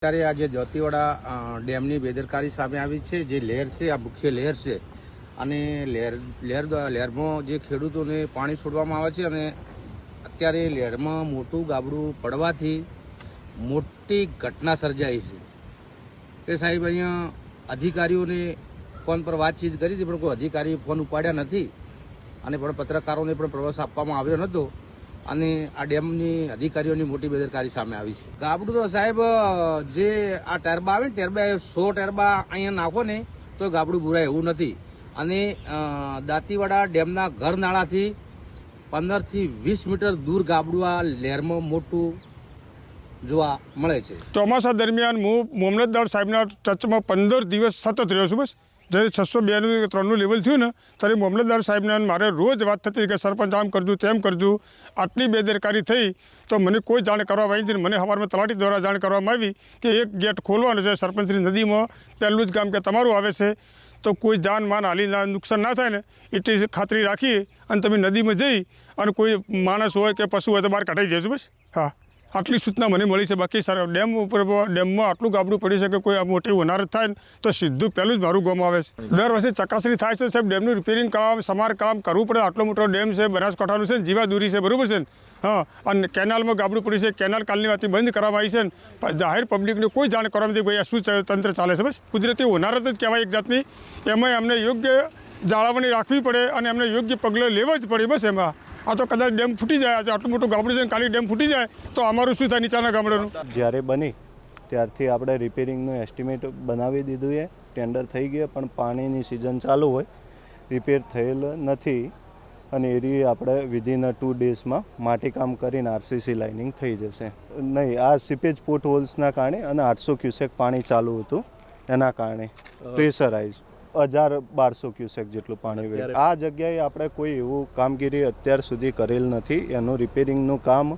અત્યારે આજે દોતીવાડા ડેમની બેદરકારી સામે આવી છે। જે લહેર છે આ મુખ્ય લહેર છે અને લહેરમાં જે ખેડૂતોને પાણી છોડવામાં આવે છે અને અત્યારે લહેરમાં મોટું ગાબડું પડવાથી મોટી ઘટના સર્જાઈ છે। કે સાહેબ અહીંયા અધિકારીઓને ફોન પર વાતચીત કરી હતી, પણ કોઈ અધિકારીએ ફોન ઉપાડ્યા નથી અને પણ પત્રકારોને પણ પ્રવાસ આપવામાં આવ્યો નહોતો અને આ ડેમની અધિકારીઓની મોટી બેદરકારી સામે આવી છે। ગાબડું તો સાહેબ જે આ ટર્બા આવે ને ટર્બા 100 ટર્બા અહીંયા નાખો ને તો ગાબડું ભૂરાય એવું નથી અને દાંતીવાડા ડેમના ઘર નાળાથી 15 થી 20 મીટર દૂર ગાબડું આ લહેરમાં મોટું જોવા મળે છે। ચોમાસા દરમિયાન હું મામલતદાર સાહેબના ટચમાં 15 દિવસ સતત રહ્યો છું। બસ જ્યારે 602 3નું લેવલ થયું ને ત્યારે મામલતદાર સાહેબને મારે રોજ વાત થતી કે સરપંચ આમ કરજો તેમ કરજો। આટલી બેદરકારી થઈ તો મને કોઈ જાણ કરવામાં આવી નથી। મને સવારમાં તલાટી દ્વારા જાણ કરવામાં આવી કે એક ગેટ ખોલવાનો છે સરપંચની નદીમાં, પહેલું જ ગામ કે તમારું આવે છે, તો કોઈ જાન માન હાલી નુકસાન ના થાય ને એટલી ખાતરી રાખી અને તમે નદીમાં જઈ અને કોઈ માણસ હોય કે પશુ હોય તો બહાર કાઢી દેજો। બસ હા, આટલી સૂચના મને મળી છે। બાકી સર ડેમમાં આટલું ગાબડું પડ્યું છે કે કોઈ મોટી હોનારત થાય તો સીધું પહેલું જ મારું ગામ આવે છે। દર વર્ષે ચકાસણી થાય છે સાહેબ, ડેમનું રિપેરિંગ કામ સમારકામ કરવું પડે। આટલો મોટો ડેમ છે, બનાસકાંઠાનું છે, જીવાદોરી છે, બરાબર છે ને? હા, અને કેનાલમાં ગાબડું પડ્યું છે, કેનાલ કાલની વાતથી બંધ કરવામાં આવી છે ને જાહેર પબ્લિકને કોઈ જાણ કરવામાં નથી ભાઈ આ શું તંત્ર ચાલે છે। બસ કુદરતી હોનારત જ કહેવાય એક જાતની, એમાં એમને યોગ્ય જાળવણી રાખવી પડે અને એમને યોગ્ય પગલાં લેવા જ પડે। બસ એમાં આ તો કદાચ ડેમ ફૂટી જાય, આટલું મોટું ગાબડું છે કાલે ડેમ ફૂટી જાય તો અમારું શું થાય નીચાના ગામડાનું? જ્યારે બની ત્યારથી આપણે રિપેરિંગનું એસ્ટિમેટ બનાવી દીધું છે, ટેન્ડર થઈ ગયા, પણ પાણીની સિઝન ચાલુ હોય, રિપેર થયેલ નથી અને એરી આપણે વિધિન 2 ડેઝમાં માટીકામ કરીને આરસીસી લાઇનિંગ થઈ જશે। નહીં, આ સીપેજ પોર્ટ હોલ્સના કારણે અને 800 ક્યુસેક પાણી ચાલુ હતું એના કારણે પ્રેશરાઇઝ 1200 ક્યુસેક જેટલું પાણી વહે। આ જગ્યાએ આપણે કોઈ એવું કામગીરી અત્યાર સુધી કરેલ નથી। એનું રિપેરિંગનું કામ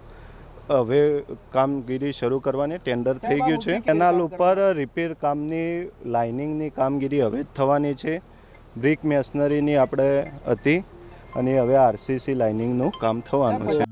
હવે કામગીરી શરૂ કરવાની ટેન્ડર થઈ ગયું છે। કેનાલ ઉપર રિપેર કામની લાઇનિંગની કામગીરી હવે જ થવાની છે। બ્રિક મેશનરીની આપણે હતી અને હવે આરસીસી લાઇનિંગનું કામ થવાનું છે।